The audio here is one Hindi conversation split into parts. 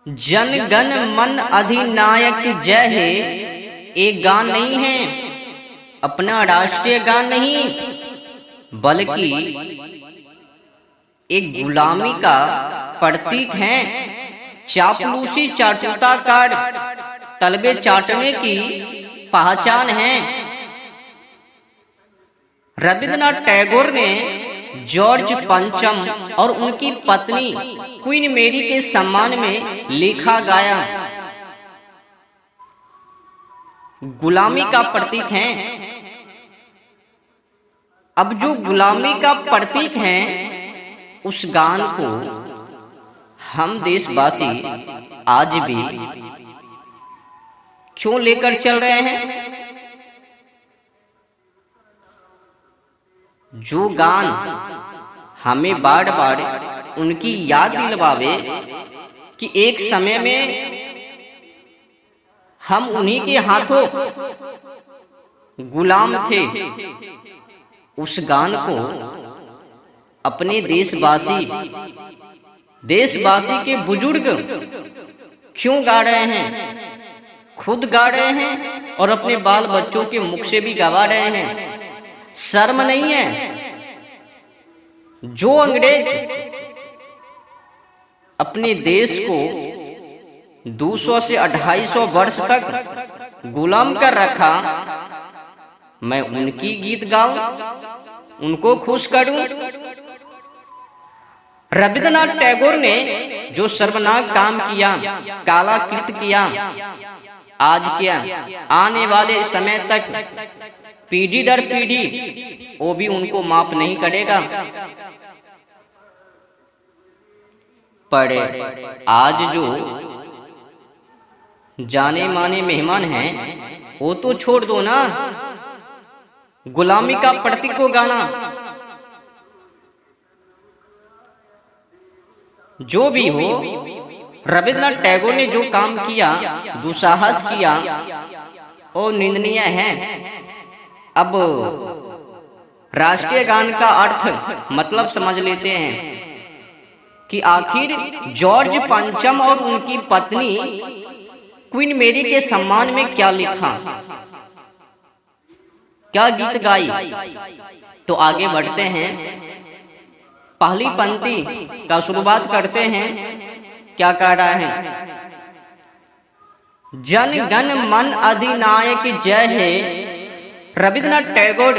जन गण मन अधिनायक जय हे एक गान नहीं है, अपना राष्ट्रीय गान नहीं, बल्कि एक गुलामी का प्रतीक है। चापलूसी चाटुता कार्ड तलबे चाटने की पहचान है। रविंद्रनाथ टैगोर ने जॉर्ज पंचम और उनकी पत्नी क्वीन मेरी के सम्मान में लिखा गाया। गुलामी का प्रतीक है। अब जो गुलामी का प्रतीक है उस गान को हम देशवासी आज भी क्यों लेकर चल रहे हैं? जो गान हमें बार बार उनकी याद दिलवावे कि एक समय में हम उन्हीं के हाथों गुलाम थे, उस गान को अपने देशवासी के बुजुर्ग क्यों गा रहे हैं? खुद गा रहे हैं और अपने बाल बच्चों के मुख से भी गवा रहे हैं। शर्म नहीं है? जो अंग्रेज अपने देश को 200 से 250 वर्ष तक गुलाम कर रखा, मैं उनकी गीत गाऊं, उनको खुश करूं? रविंद्रनाथ टैगोर ने जो सर्वनाक काम किया, काला कृत किया, आज क्या आने वाले समय तक पीढ़ी दर पीढ़ी वो भी उनको माफ नहीं करेगा। पर आज जो जाने माने मेहमान हैं वो तो छोड़ दो ना, गुलामी का प्रतीक को गाना। जो भी हो, रविंद्रनाथ टैगोर ने जो काम किया, दुस्साहस किया, वो निंदनीय है। अब राष्ट्रीय गान का अर्थ मतलब समझ लेते हैं कि आखिर जॉर्ज पंचम और उनकी पत्नी क्वीन मेरी के सम्मान में क्या लिखा, क्या गीत गाई। तो आगे बढ़ते हैं, पहली पंक्ति का शुरुआत करते हैं। क्या कह रहा है? जन गण मन अधिनायक जय हे। रविंद्रनाथ टैगोर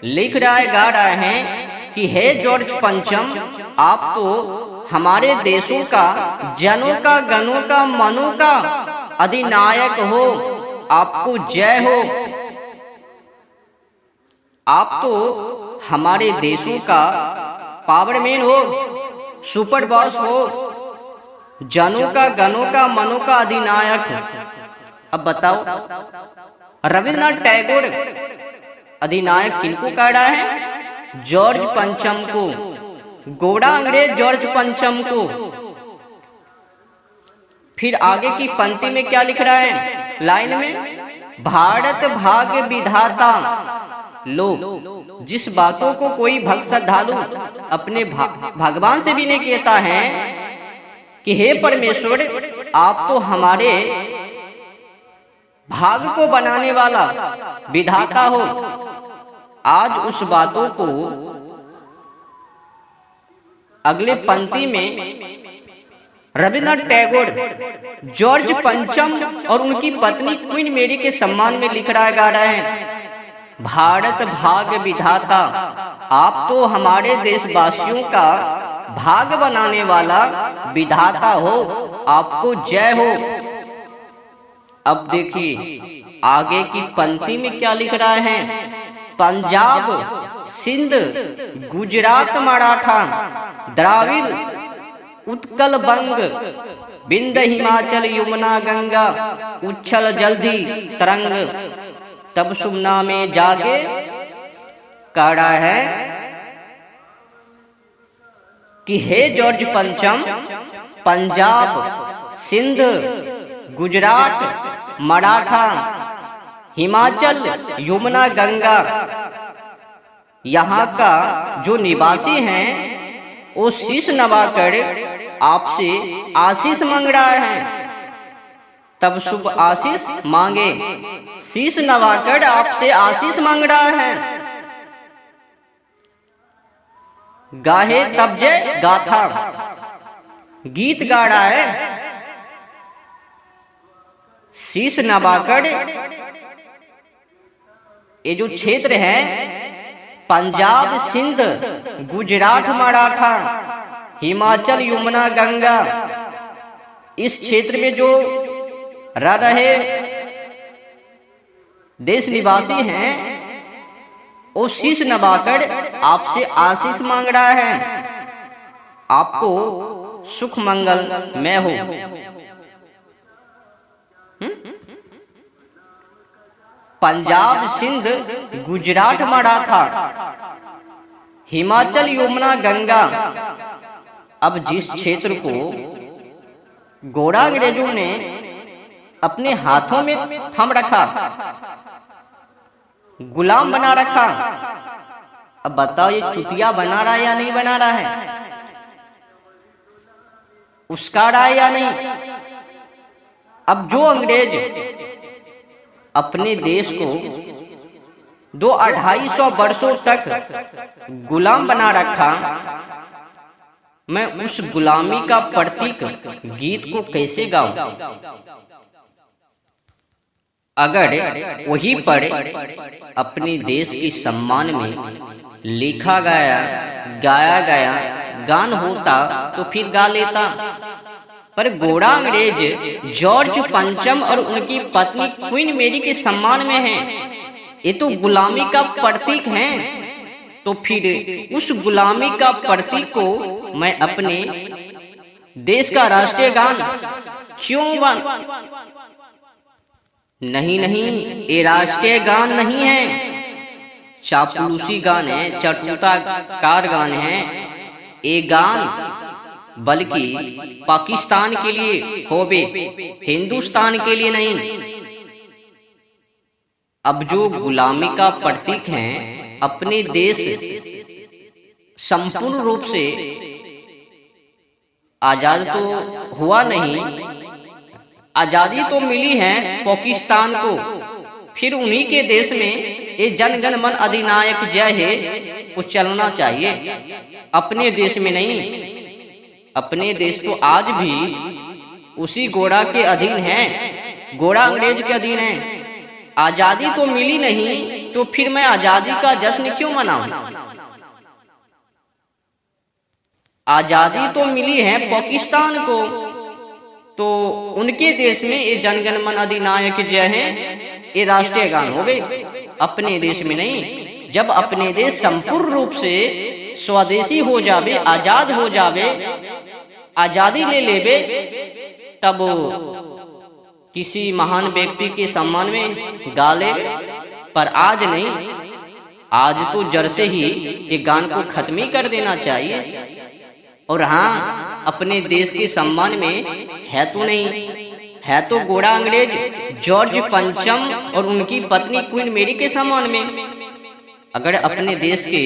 लिख रहा है, गा रहा है कि हे जॉर्ज पंचम, आप तो हमारे देशों का, जनों का, गणों का, मनों का अधिनायक हो, आपको जय हो। आप तो हमारे देशों का पावरमैन हो, सुपर बॉस हो, जनों का, गणों का, मनों का अधिनायक। अब बताओ, रविंद्रनाथ टैगोर अधिनायक किनको कह रहा है? जॉर्ज पंचम को, गोरा अंग्रेज जॉर्ज पंचम को। फिर आगे की पंक्ति में क्या लिख रहा है? लाइन में, भारत भाग्य विधाता लोग। जिस बातों को कोई भक्त श्रद्धालु अपने भगवान से भी नहीं कहता है कि हे परमेश्वर, आप तो हमारे भाग को बनाने वाला विधाता हो, आज उस बातों को अगले पंक्ति में रविंद्रनाथ टैगोर जॉर्ज पंचम और उनकी पत्नी क्वीन मेरी के सम्मान में लिख रहा है, गा रहा है। भारत भाग्य विधाता, आप तो हमारे देशवासियों का भाग बनाने वाला विधाता हो, आपको जय हो। अब देखिए आगे की पंक्ति में क्या लिख रहा है? पंजाब, सिंध, गुजरात, मराठा, द्राविड़, उत्कल, बंग, विंध्य, हिमाचल, यमुना, गंगा, उच्छल जलधि तरंग, तब सुमना में जागे। कह रहा है कि हे जॉर्ज पंचम, पंजाब, सिंध, गुजरात, मराठा, हिमाचल, यमुना, गंगा, यहाँ का जो निवासी हैं वो शीश नवाकर आपसे आशीष मांग रहा है, तब शुभ आशीष मांगे। शीश नवाकर आपसे आशीष मांग रहा है, गाहे तब जय गाथा, गीत गा रहा है। शीश नवाकर ये जो क्षेत्र है पंजाब, सिंध, गुजरात, मराठा, हिमाचल, यमुना, गंगा, इस क्षेत्र में जो रह रहे देश निवासी हैं वो शीश नवाकर आपसे आशीष मांग रहा है, आपको सुख मंगल में हो। पंजाब, सिंध, गुजरात, मराठा, हिमाचल, यमुना, गंगा। अब जिस क्षेत्र को गोरा अंग्रेजों ने अपने हाथों में थाम रखा, गुलाम बना रखा, अब बताओ ये चुतिया बना रहा है या नहीं बना रहा है, उसका रहा है या नहीं। अब जो अंग्रेज अपने देश को 200-250 वर्षों तक गुलाम बना रखा, मैं उस गुलामी का प्रतीक गीत को कैसे गाऊं। अगर वही पर अपने देश के सम्मान में लिखा गाया गया गान होता तो फिर गा लेता, पर गोरा अंग्रेज जॉर्ज पंचम और उनकी पत्नी क्वीन मेरी के सम्मान में है, ये तो गुलामी का प्रतीक है। तो फिर उस गुलामी का प्रतीक को मैं अपने देश का राष्ट्रीय गान क्यों बन? नहीं, ये राष्ट्रीय गान नहीं है, चापलूसी गान है, चटुताकार गान है। ये गान बल्कि पाकिस्तान के लिए होवे, हिंदुस्तान के लिए नहीं। अब जो गुलामी का प्रतीक है, अपने देश संपूर्ण रूप से आजाद तो हुआ नहीं, आजादी तो मिली है पाकिस्तान को, फिर उन्हीं के देश में ये जन गण मन अधिनायक जय है वो चलना चाहिए, अपने देश में नहीं। अपने देश तो आज भी उसी गोरा के अधीन है, गोरा अंग्रेज के अधीन है। आजादी तो मिली नहीं तो फिर मैं आजादी का जश्न क्यों मनाऊं? आजादी तो मिली है पाकिस्तान को, तो उनके देश में ये जनगण मन अधिनायक जय है ये राष्ट्रीय गान हो गए, अपने देश में नहीं। जब अपने देश संपूर्ण रूप से स्वदेशी हो जावे, आजाद हो जावे, आजादी ले लेवे, तब किसी महान व्यक्ति के सम्मान में गा ले, पर आज नहीं। आज तो जड़ से ही ये गान को खत्म ही कर देना चाहिए। और हाँ, अपने देश के सम्मान में है तो नहीं, है तो गोरा अंग्रेज जॉर्ज पंचम और उनकी पत्नी क्वीन मेरी के सम्मान में। अगर अपने देश के